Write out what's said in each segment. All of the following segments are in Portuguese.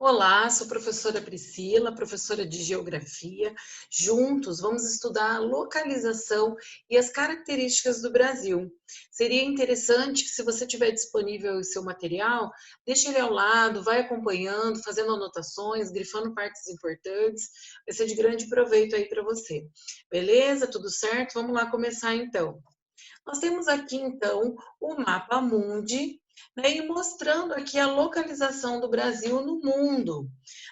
Olá, sou professora Priscila, professora de Geografia. Juntos vamos estudar a localização e as características do Brasil. Seria interessante que, se você tiver disponível o seu material, deixe ele ao lado, vai acompanhando, fazendo anotações, grifando partes importantes. Vai ser de grande proveito aí para você. Beleza? Tudo certo? Vamos lá começar então. Nós temos aqui, então, o mapa mundi, né, e mostrando aqui a localização do Brasil no mundo.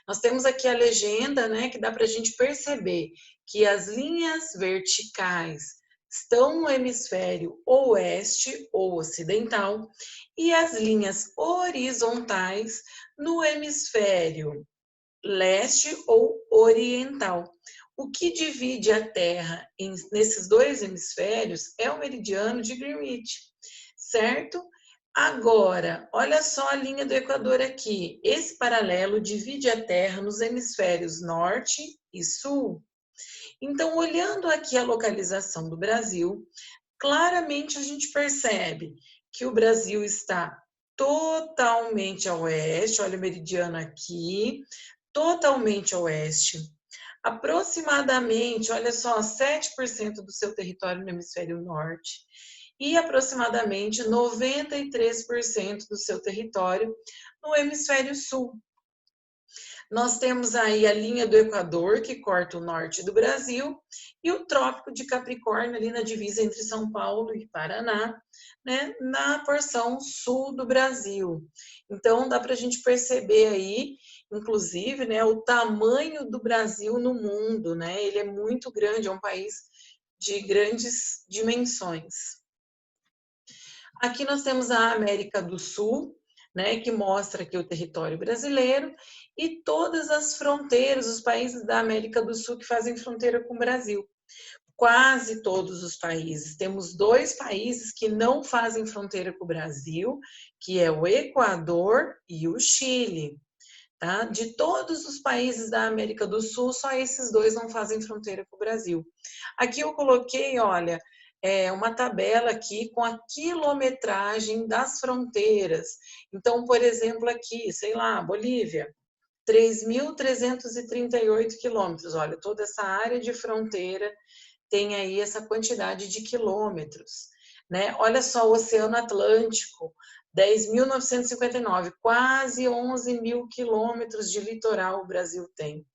Nós temos aqui a legenda, né, que dá para a gente perceber que as linhas verticais estão no hemisfério oeste ou ocidental e as linhas horizontais no hemisfério leste ou oriental. O que divide a Terra nesses dois hemisférios é o meridiano de Greenwich, certo? Agora, olha só a linha do Equador aqui. Esse paralelo divide a Terra nos hemisférios norte e sul. Então, olhando aqui a localização do Brasil, claramente a gente percebe que o Brasil está totalmente a oeste, olha o meridiano aqui, totalmente a oeste. Aproximadamente, olha só, 7% do seu território no hemisfério norte e aproximadamente 93% do seu território no hemisfério sul. Nós temos aí a linha do Equador, que corta o norte do Brasil, e o Trópico de Capricórnio, ali na divisa entre São Paulo e Paraná, né, na porção sul do Brasil. Então, dá para a gente perceber aí, inclusive, né, o tamanho do Brasil no mundo, né? Ele é muito grande, é um país de grandes dimensões. Aqui nós temos a América do Sul, né, que mostra aqui o território brasileiro e todas as fronteiras, os países da América do Sul que fazem fronteira com o Brasil. Quase todos os países. Temos dois países que não fazem fronteira com o Brasil, que é o Equador e o Chile. Tá? De todos os países da América do Sul, só esses dois não fazem fronteira com o Brasil. Aqui eu coloquei, olha, uma tabela aqui com a quilometragem das fronteiras. Então, por exemplo, aqui, sei lá, Bolívia, 3.338 quilômetros. Olha, toda essa área de fronteira tem aí essa quantidade de quilômetros. Né? Olha só o Oceano Atlântico, 10.959, quase 11 mil quilômetros de litoral o Brasil tem.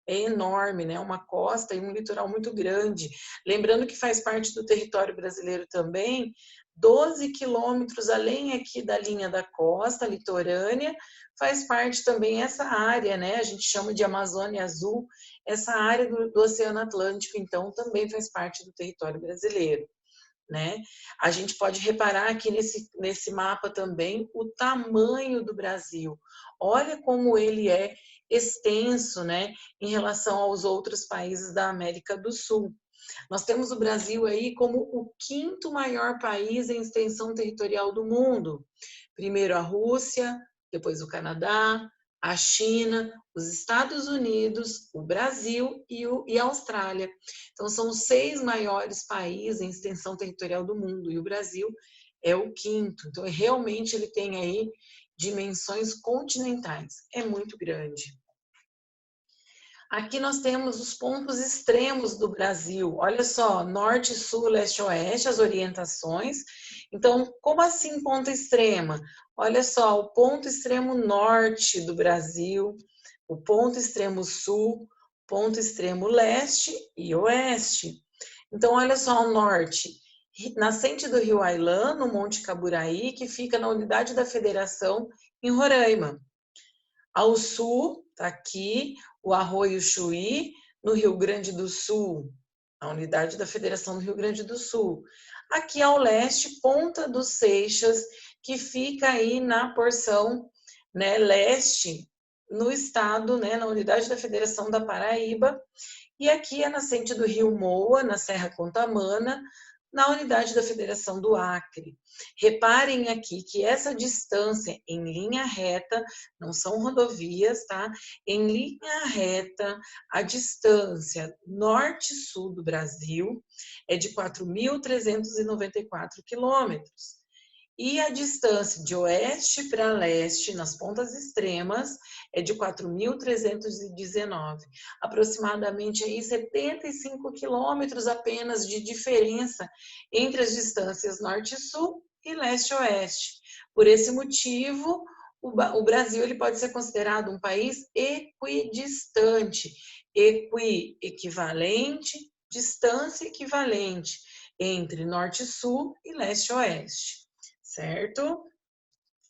É enorme, né? Uma costa e um litoral muito grande. Lembrando que faz parte do território brasileiro também, 12 quilômetros além aqui da linha da costa litorânea, faz parte também essa área, né? A gente chama de Amazônia Azul, essa área do Oceano Atlântico, então, também faz parte do território brasileiro. Né? A gente pode reparar aqui nesse mapa também o tamanho do Brasil. Olha como ele é extenso, né, em relação aos outros países da América do Sul. Nós temos o Brasil aí como o quinto maior país em extensão territorial do mundo. Primeiro a Rússia, depois o Canadá, a China, os Estados Unidos, o Brasil e a Austrália. Então, são os 6 maiores países em extensão territorial do mundo, e o Brasil é o quinto. Então, realmente, ele tem aí dimensões continentais. É muito grande. Aqui nós temos os pontos extremos do Brasil. Olha só, norte, sul, leste, oeste, as orientações. Então, como assim ponta extrema? Olha só, o ponto extremo norte do Brasil, o ponto extremo sul, ponto extremo leste e oeste. Então, olha só, o norte, nascente do Rio Ailã, no Monte Caburaí, que fica na unidade da Federação em Roraima. Ao sul, está aqui, o Arroio Chuí, no Rio Grande do Sul, a unidade da Federação do Rio Grande do Sul. Aqui ao leste, Ponta dos Seixas, que fica aí na porção, né, leste, no estado, né, na unidade da Federação da Paraíba. E aqui a nascente do Rio Moa, na Serra Contamana, na unidade da Federação do Acre. Reparem aqui que essa distância em linha reta, não são rodovias, tá? Em linha reta, a distância norte-sul do Brasil é de 4.394 quilômetros. E a distância de oeste para leste, nas pontas extremas, é de 4.319. Aproximadamente aí 75 quilômetros apenas de diferença entre as distâncias norte e sul e leste e oeste. Por esse motivo, o Brasil ele pode ser considerado um país equidistante, equivalente, distância equivalente entre norte e sul e leste e oeste, certo?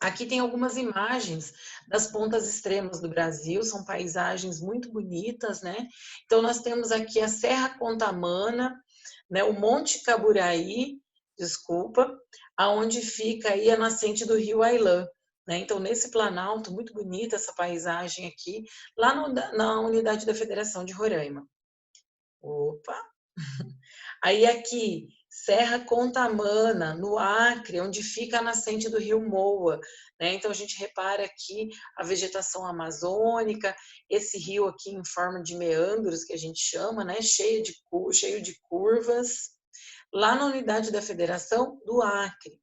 Aqui tem algumas imagens das pontas extremas do Brasil, são paisagens muito bonitas, né? Então, nós temos aqui a Serra Contamana, né? O Monte Caburaí, desculpa, aonde fica aí a nascente do Rio Ailã, né? Então, nesse planalto, muito bonita essa paisagem aqui, lá na unidade da Federação de Roraima. Opa! Aí aqui, Serra Contamana, no Acre, onde fica a nascente do rio Moa, né? Então a gente repara aqui a vegetação amazônica, esse rio aqui em forma de meandros, que a gente chama, né? Cheio de curvas, lá na unidade da Federação do Acre.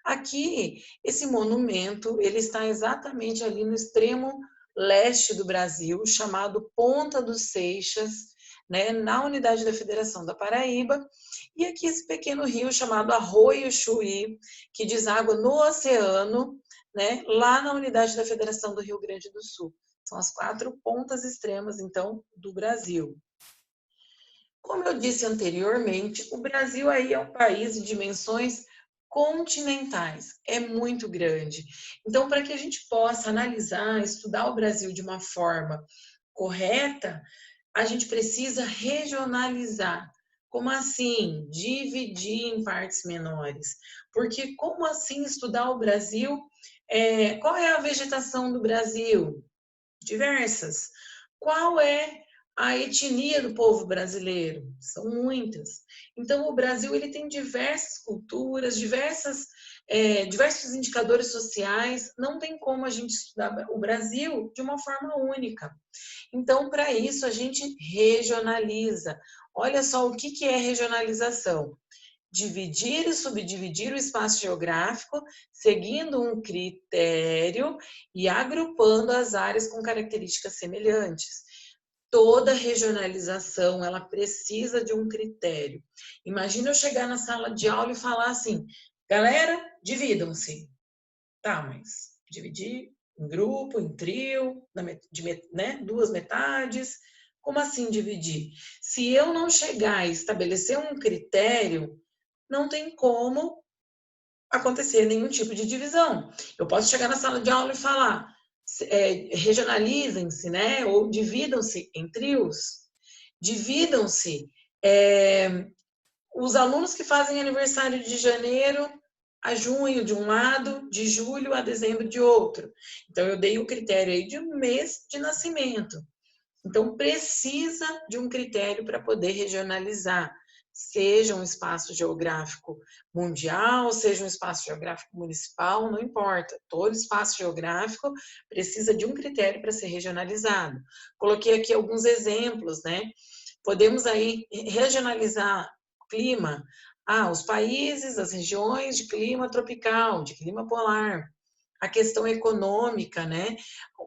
Aqui, esse monumento, ele está exatamente ali no extremo leste do Brasil, chamado Ponta dos Seixas, né, na unidade da Federação da Paraíba, e aqui esse pequeno rio chamado Arroio Chuí, que deságua no oceano, né, lá na unidade da Federação do Rio Grande do Sul. São as 4 pontas extremas, então, do Brasil. Como eu disse anteriormente, o Brasil aí é um país de dimensões continentais, é muito grande. Então, para que a gente possa analisar, estudar o Brasil de uma forma correta, a gente precisa regionalizar. Como assim? Dividir em partes menores. Porque como assim estudar o Brasil? Qual é a vegetação do Brasil? Diversas. Qual é a etnia do povo brasileiro? São muitas. Então, o Brasil ele tem diversas culturas, diversos indicadores sociais. Não tem como a gente estudar o Brasil de uma forma única. Então, para isso, a gente regionaliza. Olha só o que é regionalização. Dividir e subdividir o espaço geográfico, seguindo um critério e agrupando as áreas com características semelhantes. Toda regionalização, ela precisa de um critério. Imagina eu chegar na sala de aula e falar assim, galera, dividam-se. Tá, mas dividir em grupo, em trio, né, 2 metades. Como assim dividir? Se eu não chegar e estabelecer um critério, não tem como acontecer nenhum tipo de divisão. Eu posso chegar na sala de aula e falar, regionalizem-se, né? Ou dividam-se em trios. Dividam-se os alunos que fazem aniversário de janeiro a junho de um lado, de julho a dezembro de outro. Então, eu dei o critério aí de um mês de nascimento. Então, precisa de um critério para poder regionalizar, seja um espaço geográfico mundial, seja um espaço geográfico municipal, não importa. Todo espaço geográfico precisa de um critério para ser regionalizado. Coloquei aqui alguns exemplos, né? Podemos aí regionalizar clima. Os países, as regiões de clima tropical, de clima polar. A questão econômica, né?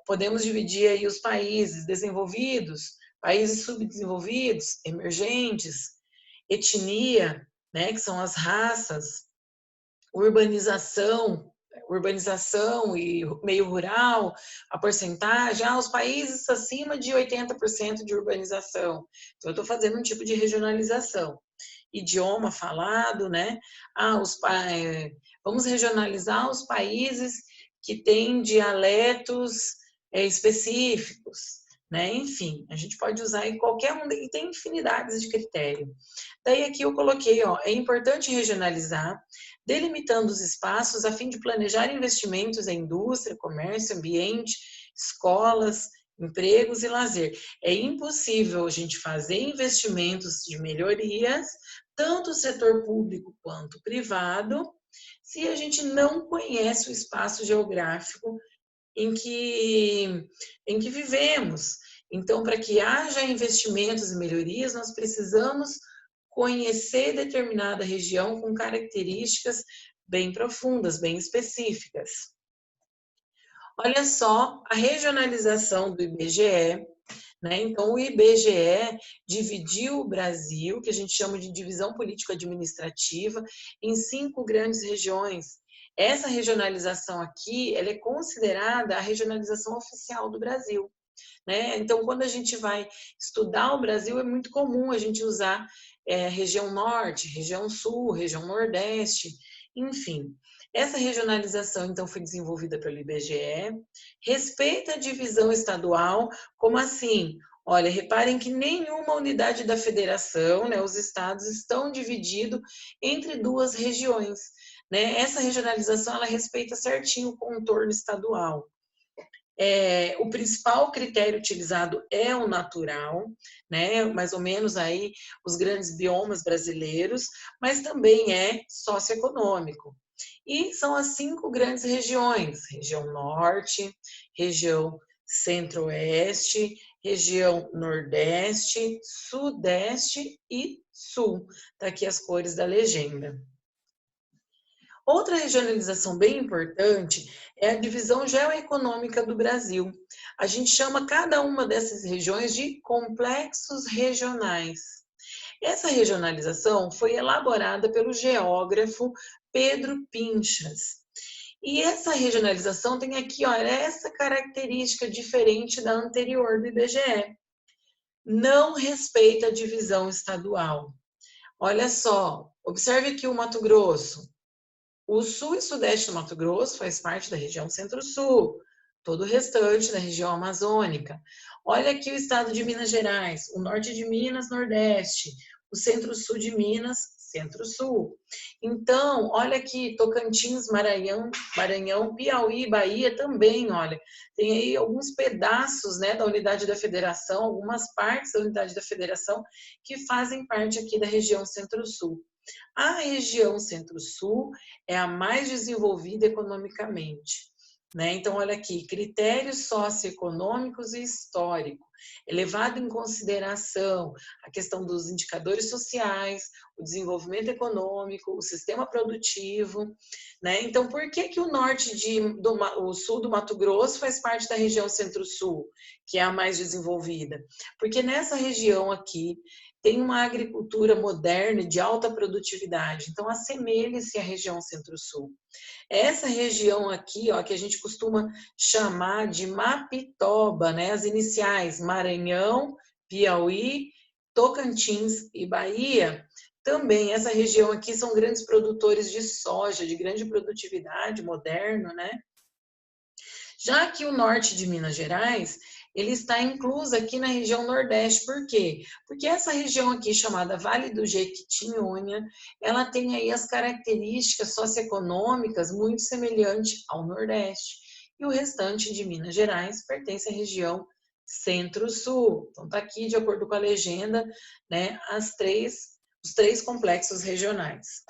Podemos dividir aí os países desenvolvidos, países subdesenvolvidos, emergentes, etnia, né? Que são as raças, urbanização e meio rural, a porcentagem, os países acima de 80% de urbanização. Então, eu estou fazendo um tipo de regionalização. Idioma falado, né? Vamos regionalizar os países que têm dialetos específicos, né? Enfim, a gente pode usar em qualquer um, e tem infinidades de critérios. Daí aqui eu coloquei, é importante regionalizar, delimitando os espaços a fim de planejar investimentos em indústria, comércio, ambiente, escolas, empregos e lazer. É impossível a gente fazer investimentos de melhorias, tanto o setor público quanto privado, se a gente não conhece o espaço geográfico em que vivemos. Então, para que haja investimentos e melhorias, nós precisamos conhecer determinada região com características bem profundas, bem específicas. Olha só a regionalização do IBGE, né? Então, o IBGE dividiu o Brasil, que a gente chama de divisão político-administrativa, em 5 grandes regiões. Essa regionalização aqui, ela é considerada a regionalização oficial do Brasil, né? Então, quando a gente vai estudar o Brasil, é muito comum a gente usar região norte, região sul, região nordeste, enfim. Essa regionalização, então, foi desenvolvida pelo IBGE, respeita a divisão estadual, como assim? Olha, reparem que nenhuma unidade da federação, né, os estados estão divididos entre 2 regiões, né? Essa regionalização, ela respeita certinho o contorno estadual. O principal critério utilizado é o natural, né? Mais ou menos aí os grandes biomas brasileiros, mas também é socioeconômico. E são as 5 grandes regiões: região norte, região centro-oeste, região nordeste, sudeste e sul. Tá aqui as cores da legenda. Outra regionalização bem importante é a divisão geoeconômica do Brasil. A gente chama cada uma dessas regiões de complexos regionais. Essa regionalização foi elaborada pelo geógrafo Pedro Pinchas. E essa regionalização tem aqui, olha, essa característica diferente da anterior do IBGE. Não respeita a divisão estadual. Olha só, observe aqui o Mato Grosso. O sul e sudeste do Mato Grosso faz parte da região centro-sul, todo o restante da região amazônica. Olha aqui o estado de Minas Gerais, o norte de Minas, nordeste, o centro-sul de Minas, centro-sul. Então, olha aqui, Tocantins, Maranhão, Piauí, Bahia também, olha. Tem aí alguns pedaços, né, da unidade da federação, algumas partes da unidade da federação que fazem parte aqui da região centro-sul. A região centro-sul é a mais desenvolvida economicamente, né? Então, olha aqui, critérios socioeconômicos e históricos, levado em consideração a questão dos indicadores sociais, o desenvolvimento econômico, o sistema produtivo, né? Então, por que que o o sul do Mato Grosso faz parte da região centro-sul, que é a mais desenvolvida? Porque nessa região aqui tem uma agricultura moderna de alta produtividade, então assemelha-se à região centro-sul. Essa região aqui, ó, que a gente costuma chamar de Mapitoba, né? As iniciais Maranhão, Piauí, Tocantins e Bahia. Também essa região aqui são grandes produtores de soja, de grande produtividade, moderno, né? Já que o norte de Minas Gerais, ele está incluso aqui na região Nordeste. Por quê? Porque essa região aqui, chamada Vale do Jequitinhonha, ela tem aí as características socioeconômicas muito semelhantes ao Nordeste. E o restante de Minas Gerais pertence à região Centro-Sul. Então, está aqui, de acordo com a legenda, né, os 3 complexos regionais.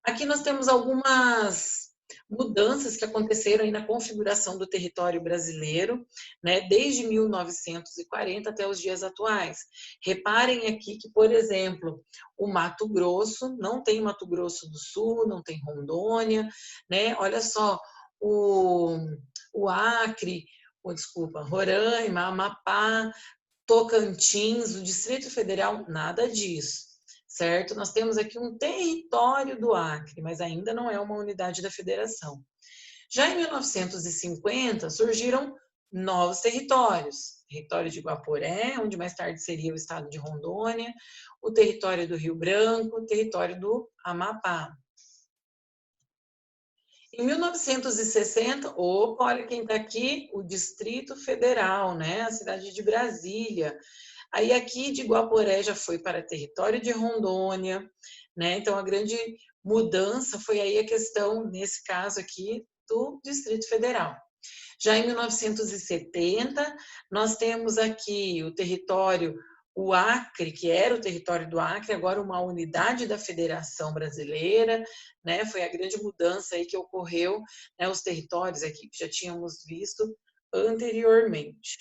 Aqui nós temos algumas mudanças que aconteceram aí na configuração do território brasileiro, né, desde 1940 até os dias atuais. Reparem aqui que, por exemplo, o Mato Grosso, não tem Mato Grosso do Sul, não tem Rondônia, né, olha só, o Acre, Roraima, Amapá, Tocantins, o Distrito Federal, nada disso. Certo? Nós temos aqui um território do Acre, mas ainda não é uma unidade da federação. Já em 1950, surgiram novos territórios. O território de Guaporé, onde mais tarde seria o estado de Rondônia, o território do Rio Branco, o território do Amapá. Em 1960, opa, olha quem está aqui, o Distrito Federal, né? A cidade de Brasília. Aí aqui de Guaporé já foi para território de Rondônia, né? Então a grande mudança foi aí a questão, nesse caso aqui, do Distrito Federal. Já em 1970, nós temos aqui o território, o Acre, que era o território do Acre, agora uma unidade da Federação Brasileira, né? Foi a grande mudança aí que ocorreu, né? Os territórios aqui que já tínhamos visto anteriormente.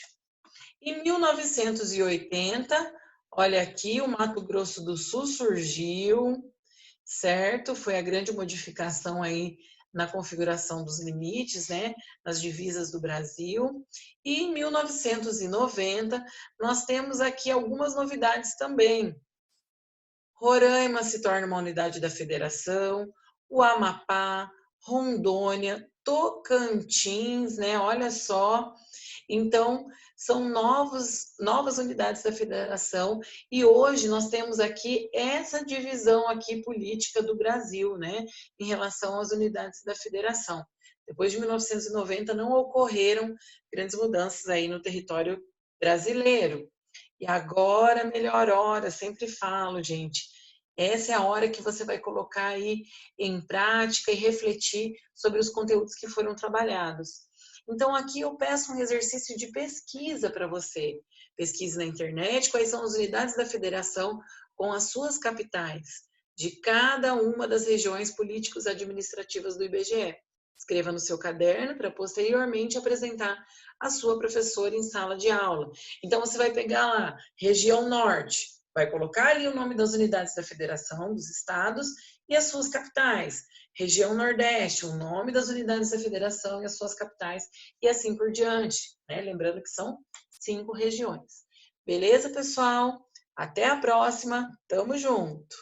Em 1980, olha aqui, o Mato Grosso do Sul surgiu, certo? Foi a grande modificação aí na configuração dos limites, né, nas divisas do Brasil. E em 1990, nós temos aqui algumas novidades também. Roraima se torna uma unidade da federação, o Amapá, Rondônia, Tocantins, né? Olha só. Então, são novas unidades da federação e hoje nós temos aqui essa divisão aqui política do Brasil, né? Em relação às unidades da federação. Depois de 1990 não ocorreram grandes mudanças aí no território brasileiro. E agora, melhor hora, sempre falo, gente. Essa é a hora que você vai colocar aí em prática e refletir sobre os conteúdos que foram trabalhados. Então, aqui eu peço um exercício de pesquisa para você. Pesquise na internet quais são as unidades da federação com as suas capitais, de cada uma das regiões políticos administrativas do IBGE. Escreva no seu caderno para posteriormente apresentar à sua professora em sala de aula. Então, você vai pegar lá, região norte, vai colocar ali o nome das unidades da federação, dos estados e as suas capitais. Região nordeste, o nome das unidades da federação e as suas capitais, e assim por diante, né? Lembrando que são 5 regiões. Beleza, pessoal? Até a próxima. Tamo junto!